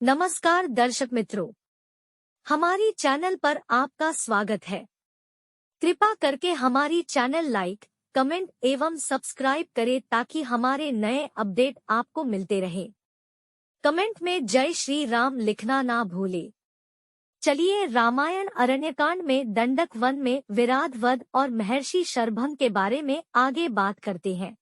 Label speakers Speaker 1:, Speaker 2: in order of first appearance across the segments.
Speaker 1: नमस्कार दर्शक मित्रों, हमारी चैनल पर आपका स्वागत है। कृपा करके हमारी चैनल लाइक, कमेंट एवं सब्सक्राइब करें ताकि हमारे नए अपडेट आपको मिलते रहे। कमेंट में जय श्री राम लिखना ना भूले। चलिए रामायण अरण्यकांड में दंडक वन में विराध वध और महर्षि शरभंग के बारे में आगे बात करते हैं।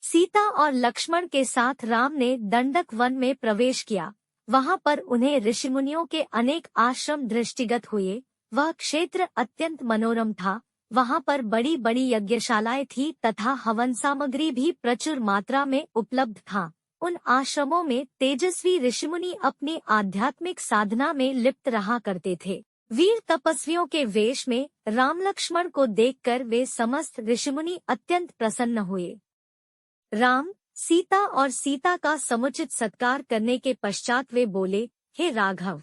Speaker 1: सीता और लक्ष्मण के साथ राम ने दंडक वन में प्रवेश किया। वहां पर उन्हें ऋषिमुनियों के अनेक आश्रम दृष्टिगत हुए। वह क्षेत्र अत्यंत मनोरम था। वहां पर बड़ी बड़ी यज्ञशालाएं थी तथा हवन सामग्री भी प्रचुर मात्रा में उपलब्ध था। उन आश्रमों में तेजस्वी ऋषिमुनि अपनी आध्यात्मिक साधना में लिप्त रहा करते थे। वीर तपस्वियों के वेश में राम लक्ष्मण को देखकर वे समस्त ऋषिमुनि अत्यंत प्रसन्न हुए। राम, सीता और सीता का समुचित सत्कार करने के पश्चात वे बोले, हे राघव,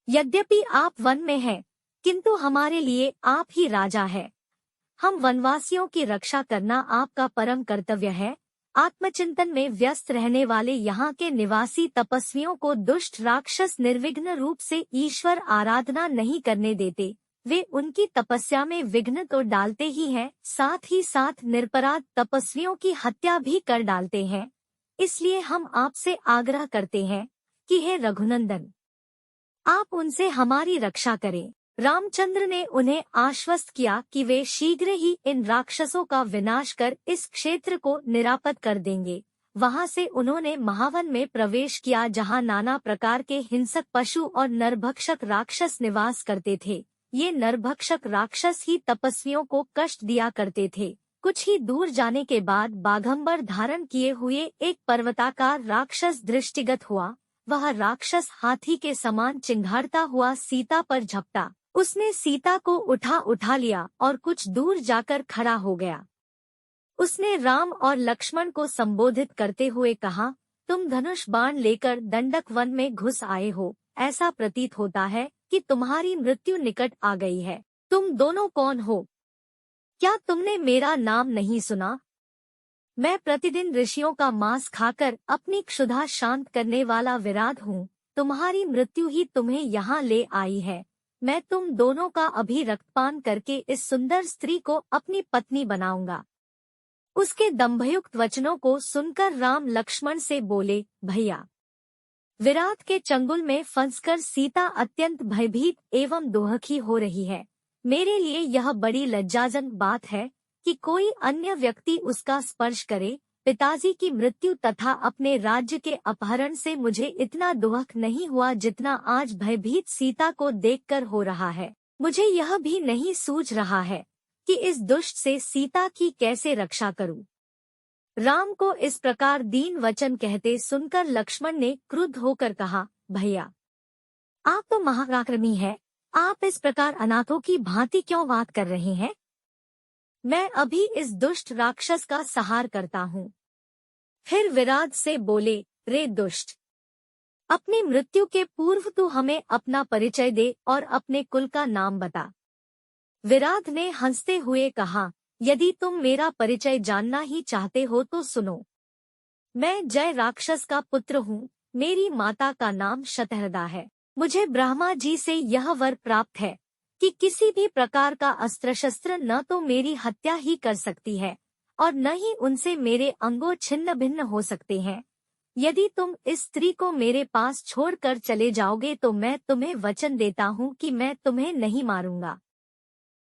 Speaker 1: यद्यपि आप वन में हैं, किंतु हमारे लिए आप ही राजा है। हम वनवासियों की रक्षा करना आपका परम कर्तव्य है। आत्मचिंतन में व्यस्त रहने वाले यहाँ के निवासी तपस्वियों को दुष्ट राक्षस निर्विघ्न रूप से ईश्वर आराधना नहीं करने देते। वे उनकी तपस्या में विघ्न तो डालते ही हैं, साथ ही साथ निरपराध तपस्वियों की हत्या भी कर डालते हैं। इसलिए हम आपसे आग्रह करते हैं कि हे रघुनंदन, आप उनसे हमारी रक्षा करें। रामचंद्र ने उन्हें आश्वस्त किया कि वे शीघ्र ही इन राक्षसों का विनाश कर इस क्षेत्र को निरापद कर देंगे। वहां से उन्होंने महावन में प्रवेश किया, जहां नाना प्रकार के हिंसक पशु और नरभक्षक राक्षस निवास करते थे। ये नरभक्षक राक्षस ही तपस्वियों को कष्ट दिया करते थे। कुछ ही दूर जाने के बाद बाघंबर धारण किए हुए एक पर्वताकार राक्षस दृष्टिगत हुआ। वह राक्षस हाथी के समान चिंघाड़ता हुआ सीता पर झपटा। उसने सीता को उठा लिया और कुछ दूर जाकर खड़ा हो गया। उसने राम और लक्ष्मण को संबोधित करते हुए कहा, तुम धनुष बाण लेकर दंडक वन में घुस आए हो। ऐसा प्रतीत होता है कि तुम्हारी मृत्यु निकट आ गई है। तुम दोनों कौन हो? क्या तुमने मेरा नाम नहीं सुना? मैं प्रतिदिन ऋषियों का मांस खाकर अपनी क्षुधा शांत करने वाला विराध हूँ। तुम्हारी मृत्यु ही तुम्हें यहाँ ले आई है। मैं तुम दोनों का अभी रक्तपान करके इस सुंदर स्त्री को अपनी पत्नी बनाऊंगा। उसके दंभयुक्त वचनों को सुनकर राम लक्ष्मण से बोले, भैया, विराट के चंगुल में फंसकर सीता अत्यंत भयभीत एवं दुखी हो रही है। मेरे लिए यह बड़ी लज्जाजनक बात है कि कोई अन्य व्यक्ति उसका स्पर्श करे। पिताजी की मृत्यु तथा अपने राज्य के अपहरण से मुझे इतना दुख नहीं हुआ जितना आज भयभीत सीता को देखकर हो रहा है। मुझे यह भी नहीं सूझ रहा है कि इस दुष्ट से सीता की कैसे रक्षा करूं। राम को इस प्रकार दीन वचन कहते सुनकर लक्ष्मण ने क्रुद्ध होकर कहा, भैया, आप तो महापराक्रमी हैं। आप इस प्रकार अनाथों की भांति क्यों बात कर रहे हैं? मैं अभी इस दुष्ट राक्षस का संहार करता हूँ। फिर विराध से बोले, रे दुष्ट, अपनी मृत्यु के पूर्व तू हमें अपना परिचय दे और अपने कुल का नाम बता। विराध ने हंसते हुए कहा, यदि तुम मेरा परिचय जानना ही चाहते हो तो सुनो। मैं जय राक्षस का पुत्र हूँ। मेरी माता का नाम शतहृदा है। मुझे ब्रह्मा जी से यह वर प्राप्त है कि किसी भी प्रकार का अस्त्र शस्त्र न तो मेरी हत्या ही कर सकती है और न ही उनसे मेरे अंगों छिन्न भिन्न हो सकते हैं। यदि तुम इस स्त्री को मेरे पास छोड़कर चले जाओगे तो मैं तुम्हें वचन देता हूँ कि मैं तुम्हें नहीं मारूंगा।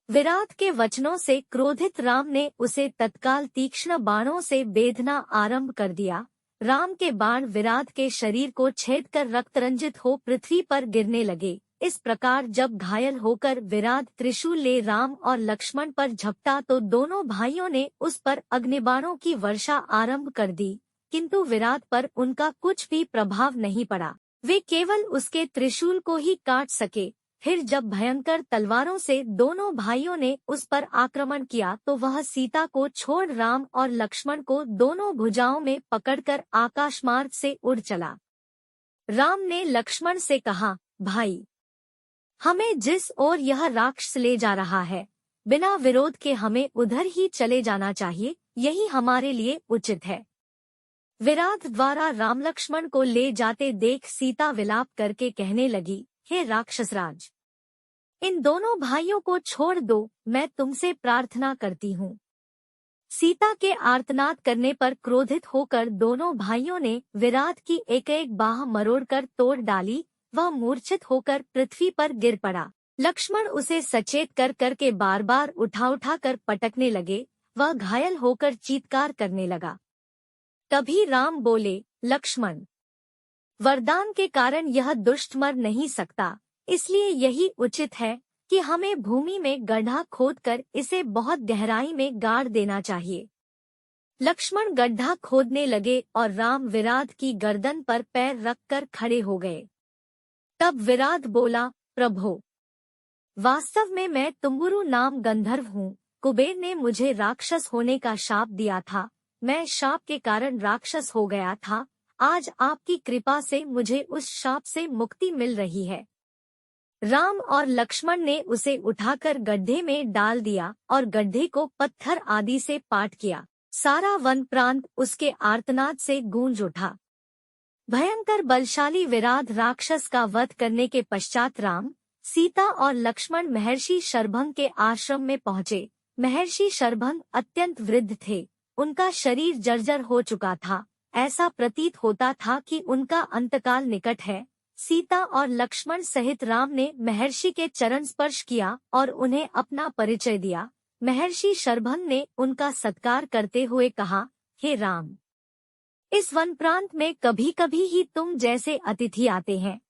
Speaker 1: विराट के वचनों से क्रोधित राम ने उसे तत्काल तीक्ष्ण बाणों से बेधना आरंभ कर दिया। राम के बाण विराट के शरीर को छेदकर रक्तरंजित हो पृथ्वी पर गिरने लगे। इस प्रकार जब घायल होकर विराट त्रिशूल ले राम और लक्ष्मण पर झपटा तो दोनों भाइयों ने उस पर अग्निबाणों की वर्षा आरंभ कर दी, किंतु विराट पर उनका कुछ भी प्रभाव नहीं पड़ा। वे केवल उसके त्रिशूल को ही काट सके। फिर जब भयंकर तलवारों से दोनों भाइयों ने उस पर आक्रमण किया तो वह सीता को छोड़ राम और लक्ष्मण को दोनों भुजाओं में पकड़कर आकाशमार्ग से उड़ चला। राम ने लक्ष्मण से कहा, भाई, हमें जिस ओर यह राक्षस ले जा रहा है, बिना विरोध के हमें उधर ही चले जाना चाहिए। यही हमारे लिए उचित है। विराट द्वारा राम लक्ष्मण को ले जाते देख सीता विलाप करके कहने लगी, हे राक्षसराज, इन दोनों भाइयों को छोड़ दो, मैं तुमसे प्रार्थना करती हूँ। सीता के आर्तनाद करने पर क्रोधित होकर दोनों भाइयों ने विराट की एक एक बाह मरोड़कर तोड़ डाली। वह मूर्छित होकर पृथ्वी पर गिर पड़ा। लक्ष्मण उसे सचेत कर करके बार बार उठा कर पटकने लगे। वह घायल होकर चीत्कार करने लगा। तभी राम बोले, लक्ष्मण, वरदान के कारण यह दुष्ट मर नहीं सकता, इसलिए यही उचित है कि हमें भूमि में गड्ढा खोदकर इसे बहुत गहराई में गाड़ देना चाहिए। लक्ष्मण गड्ढा खोदने लगे और राम विराट की गर्दन पर पैर रखकर खड़े हो गए। तब विराट बोला, प्रभो, वास्तव में मैं तुम्बुरु नाम गंधर्व हूँ। कुबेर ने मुझे राक्षस होने का शाप दिया था। मैं शाप के कारण राक्षस हो गया था। आज आपकी कृपा से मुझे उस शाप से मुक्ति मिल रही है। राम और लक्ष्मण ने उसे उठाकर गड्ढे में डाल दिया और गड्ढे को पत्थर आदि से पाट किया। सारा वन प्रांत उसके आर्तनाद से गूंज उठा। भयंकर बलशाली विराट राक्षस का वध करने के पश्चात राम, सीता और लक्ष्मण महर्षि शरभंग के आश्रम में पहुँचे। महर्षि शरभंग अत्यंत वृद्ध थे। उनका शरीर जर्जर हो चुका था। ऐसा प्रतीत होता था कि उनका अंतकाल निकट है। सीता और लक्ष्मण सहित राम ने महर्षि के चरण स्पर्श किया और उन्हें अपना परिचय दिया। महर्षि शरभंग ने उनका सत्कार करते हुए कहा, हे राम, इस वन प्रांत में कभी कभी ही तुम जैसे अतिथि आते हैं।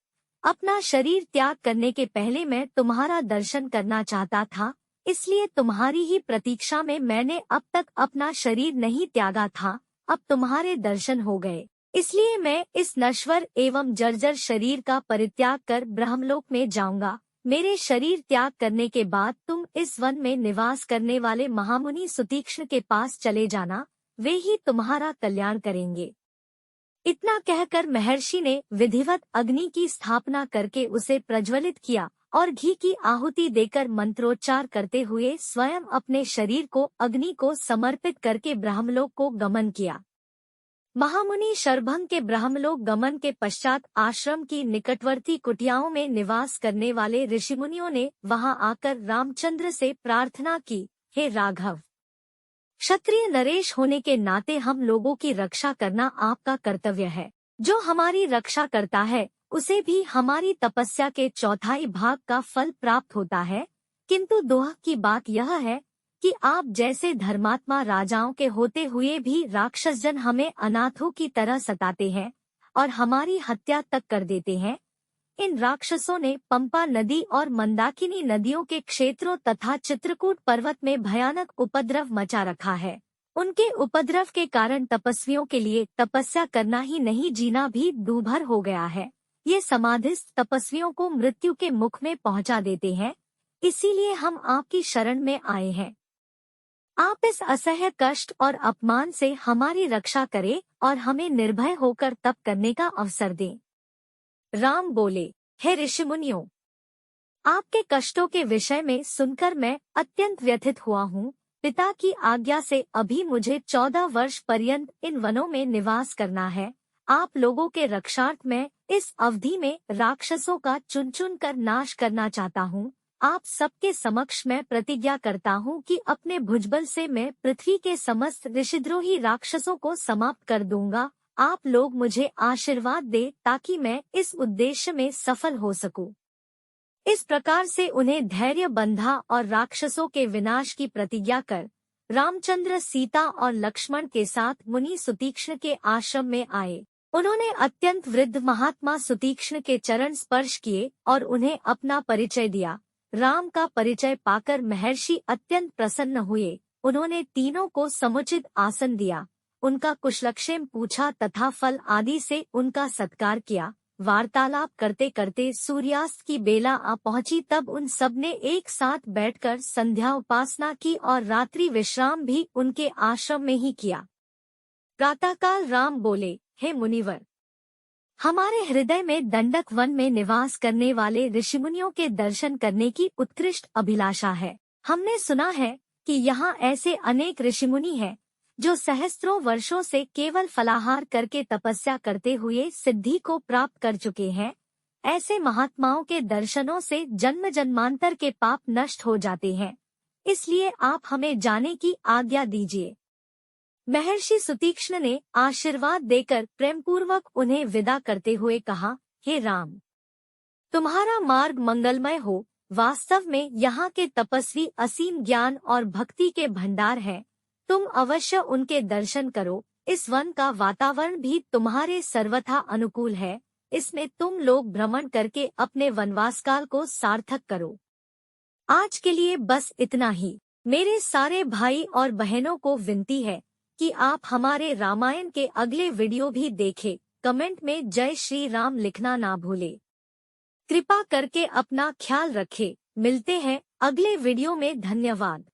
Speaker 1: अपना शरीर त्याग करने के पहले मैं तुम्हारा दर्शन करना चाहता था, इसलिए तुम्हारी ही प्रतीक्षा में मैंने अब तक अपना शरीर नहीं त्यागा था। अब तुम्हारे दर्शन हो गए, इसलिए मैं इस नश्वर एवं जर्जर शरीर का परित्याग कर ब्रह्मलोक में जाऊंगा। मेरे शरीर त्याग करने के बाद तुम इस वन में निवास करने वाले महामुनि सुतीक्ष्ण के पास चले जाना, वे ही तुम्हारा कल्याण करेंगे। इतना कहकर महर्षि ने विधिवत अग्नि की स्थापना करके उसे प्रज्वलित किया और घी की आहुति देकर मंत्रोच्चार करते हुए स्वयं अपने शरीर को अग्नि को समर्पित करके ब्रह्मलोक को गमन किया। महामुनि शरभंग के ब्रह्मलोक गमन के पश्चात आश्रम की निकटवर्ती कुटियाओं में निवास करने वाले ऋषिमुनियों ने वहां आकर रामचंद्र से प्रार्थना की, हे राघव, क्षत्रिय नरेश होने के नाते हम लोगों की रक्षा करना आपका कर्तव्य है। जो हमारी रक्षा करता है उसे भी हमारी तपस्या के चौथाई भाग का फल प्राप्त होता है। किंतु दोह की बात यह है कि आप जैसे धर्मात्मा राजाओं के होते हुए भी राक्षसजन हमें अनाथों की तरह सताते हैं और हमारी हत्या तक कर देते हैं। इन राक्षसों ने पंपा नदी और मंदाकिनी नदियों के क्षेत्रों तथा चित्रकूट पर्वत में भयानक उपद्रव मचा रखा है। उनके उपद्रव के कारण तपस्वियों के लिए तपस्या करना ही नहीं, जीना भी दूभर हो गया है। ये समाधिस्थ तपस्वियों को मृत्यु के मुख में पहुंचा देते हैं। इसीलिए हम आपकी शरण में आए हैं। आप इस असह्य कष्ट और अपमान से हमारी रक्षा करें और हमें निर्भय होकर तप करने का अवसर दें। राम बोले, हे ऋषिमुनियों, आपके कष्टों के विषय में सुनकर मैं अत्यंत व्यथित हुआ हूँ। पिता की आज्ञा से अभी मुझे 14 वर्ष पर्यंत इन वनों में निवास करना है। आप लोगों के रक्षार्थ मैं इस अवधि में राक्षसों का चुन चुन कर नाश करना चाहता हूँ। आप सबके समक्ष मैं प्रतिज्ञा करता हूँ कि अपने भुजबल से मैं पृथ्वी के समस्त ऋषिद्रोही राक्षसों को समाप्त कर दूंगा। आप लोग मुझे आशीर्वाद दे ताकि मैं इस उद्देश्य में सफल हो सकूं। इस प्रकार से उन्हें धैर्य बंधा और राक्षसों के विनाश की प्रतिज्ञा कर रामचंद्र सीता और लक्ष्मण के साथ मुनि सुतीक्ष्ण के आश्रम में आए। उन्होंने अत्यंत वृद्ध महात्मा सुतीक्ष्ण के चरण स्पर्श किए और उन्हें अपना परिचय दिया। राम का परिचय पाकर महर्षि अत्यंत प्रसन्न हुए। उन्होंने तीनों को समुचित आसन दिया, उनका कुशलक्षेम पूछा तथा फल आदि से उनका सत्कार किया। वार्तालाप करते करते सूर्यास्त की बेला आ पहुंची। तब उन सब ने एक साथ बैठकर संध्या उपासना की और रात्रि विश्राम भी उनके आश्रम में ही किया। प्रातःकाल राम बोले, हे मुनिवर, हमारे हृदय में दंडक वन में निवास करने वाले ऋषिमुनियों के दर्शन करने की उत्कृष्ट अभिलाषा है। हमने सुना है कि यहाँ ऐसे अनेक ऋषिमुनि हैं जो सहस्त्रों वर्षों से केवल फलाहार करके तपस्या करते हुए सिद्धि को प्राप्त कर चुके हैं। ऐसे महात्माओं के दर्शनों से जन्म जन्मांतर के पाप नष्ट हो जाते हैं। इसलिए आप हमें जाने की आज्ञा दीजिए। महर्षि सुतीक्ष्ण ने आशीर्वाद देकर प्रेमपूर्वक उन्हें विदा करते हुए कहा, हे राम, तुम्हारा मार्ग मंगलमय हो। वास्तव में यहाँ के तपस्वी असीम ज्ञान और भक्ति के भंडार हैं। तुम अवश्य उनके दर्शन करो। इस वन का वातावरण भी तुम्हारे सर्वथा अनुकूल है। इसमें तुम लोग भ्रमण करके अपने वनवास काल को सार्थक करो। आज के लिए बस इतना ही। मेरे सारे भाई और बहनों को विनती है कि आप हमारे रामायण के अगले वीडियो भी देखें। कमेंट में जय श्री राम लिखना ना भूले। कृपा करके अपना ख्याल रखें। मिलते हैं अगले वीडियो में। धन्यवाद।